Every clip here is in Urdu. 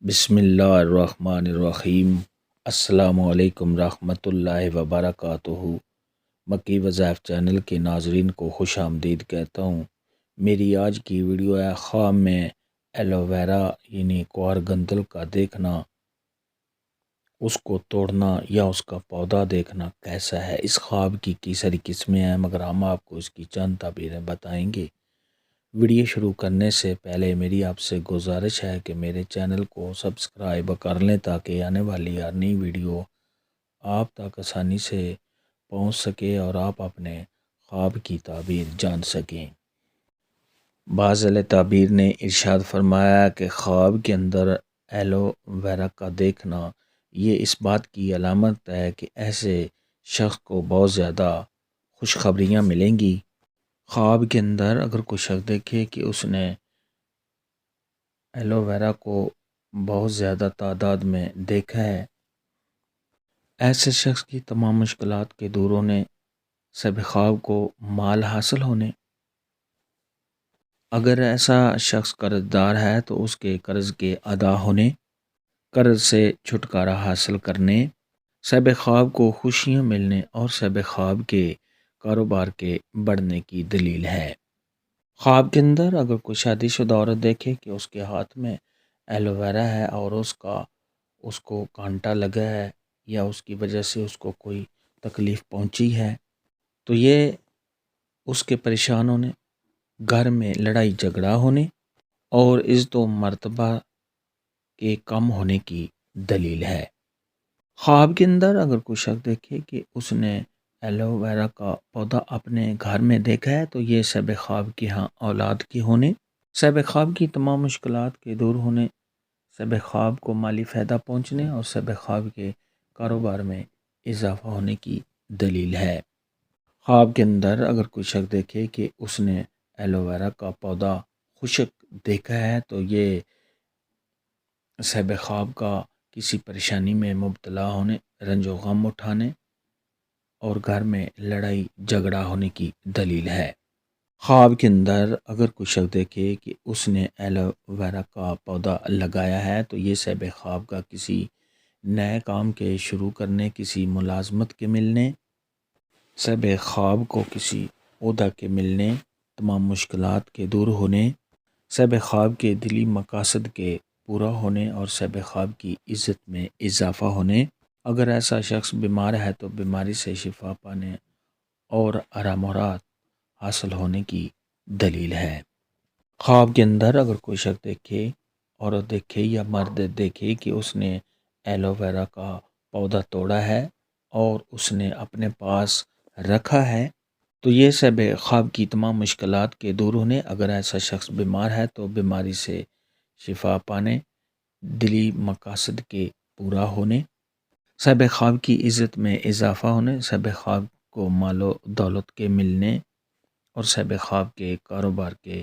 بسم اللہ الرحمن الرحیم۔ السلام علیکم رحمۃ اللہ وبرکاتہ۔ مکی وظائف چینل کے ناظرین کو خوش آمدید کہتا ہوں۔ میری آج کی ویڈیو ہے خواب میں ایلو ویرا یعنی کوار گندل کا دیکھنا، اس کو توڑنا یا اس کا پودا دیکھنا کیسا ہے۔ اس خواب کی کئی ساری قسمیں ہیں مگر ہم آپ کو اس کی چند تعبیریں بتائیں گے۔ ویڈیو شروع کرنے سے پہلے میری آپ سے گزارش ہے کہ میرے چینل کو سبسکرائب کر لیں تاکہ آنے والی ہر نئی ویڈیو آپ تک آسانی سے پہنچ سکے اور آپ اپنے خواب کی تعبیر جان سکیں۔ بعض اہل تعبیر نے ارشاد فرمایا کہ خواب کے اندر ایلو ویرا کا دیکھنا یہ اس بات کی علامت ہے کہ ایسے شخص کو بہت زیادہ خوشخبریاں ملیں گی۔ خواب کے اندر اگر کوئی شخص دیکھے کہ اس نے ایلو ویرا کو بہت زیادہ تعداد میں دیکھا ہے، ایسے شخص کی تمام مشکلات کے دور ہونے، صاحب خواب کو مال حاصل ہونے، اگر ایسا شخص قرض دار ہے تو اس کے قرض کے ادا ہونے، قرض سے چھٹکارا حاصل کرنے، صاحب خواب کو خوشیاں ملنے اور صاحب خواب کے کاروبار کے بڑھنے کی دلیل ہے۔ خواب کے اندر اگر کوئی شادی شدہ عورت دیکھے کہ اس کے ہاتھ میں ایلو ویرا ہے اور اس کو کانٹا لگا ہے یا اس کی وجہ سے اس کو کوئی تکلیف پہنچی ہے، تو یہ اس کے پریشان ہونے، گھر میں لڑائی جھگڑا ہونے اور عزت و مرتبہ کے کم ہونے کی دلیل ہے۔ خواب کے اندر اگر کوئی شخص دیکھے کہ اس نے ایلو ویرا کا پودا اپنے گھر میں دیکھا ہے تو یہ صاحب خواب کی اولاد کی ہونے، صاحب خواب کی تمام مشکلات کے دور ہونے، صاحب خواب کو مالی فائدہ پہنچنے اور صاحب خواب کے کاروبار میں اضافہ ہونے کی دلیل ہے۔ خواب کے اندر اگر کوئی شخص دیکھے کہ اس نے ایلو ویرا کا پودا خشک دیکھا ہے تو یہ صاحب خواب کا کسی پریشانی میں مبتلا ہونے، رنج و غم اٹھانے اور گھر میں لڑائی جھگڑا ہونے کی دلیل ہے۔ خواب کے اندر اگر کوئی شخص دیکھے کہ اس نے ایلو ویرا کا پودا لگایا ہے تو یہ صاحب خواب کا کسی نئے کام کے شروع کرنے، کسی ملازمت کے ملنے، صاحب خواب کو کسی عہدہ کے ملنے، تمام مشکلات کے دور ہونے، صاحب خواب کے دلی مقاصد کے پورا ہونے اور صاحب خواب کی عزت میں اضافہ ہونے، اگر ایسا شخص بیمار ہے تو بیماری سے شفا پانے اور آرام و راحت حاصل ہونے کی دلیل ہے۔ خواب کے اندر اگر کوئی شخص دیکھے، عورت دیکھے یا مرد دیکھے کہ اس نے ایلو ویرا کا پودا توڑا ہے اور اس نے اپنے پاس رکھا ہے تو یہ صاحب خواب کی تمام مشکلات کے دور ہونے، اگر ایسا شخص بیمار ہے تو بیماری سے شفا پانے، دلی مقاصد کے پورا ہونے، صاحب خواب کی عزت میں اضافہ ہونے، صاحب خواب کو مال و دولت کے ملنے اور صاحب خواب کے کاروبار کے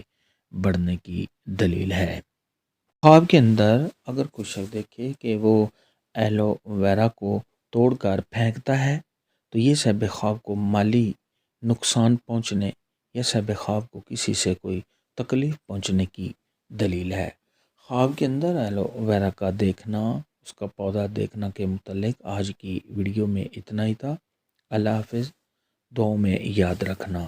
بڑھنے کی دلیل ہے۔ خواب کے اندر اگر کوئی شخص دیکھے کہ وہ ایلو ویرا کو توڑ کر پھینکتا ہے تو یہ صاحب خواب کو مالی نقصان پہنچنے یا صاحب خواب کو کسی سے کوئی تکلیف پہنچنے کی دلیل ہے۔ خواب کے اندر ایلو ویرا کا دیکھنا، اس کا پودا دیکھنا کے متعلق آج کی ویڈیو میں اتنا ہی تھا۔ اللہ حافظ، دعاؤں میں یاد رکھنا۔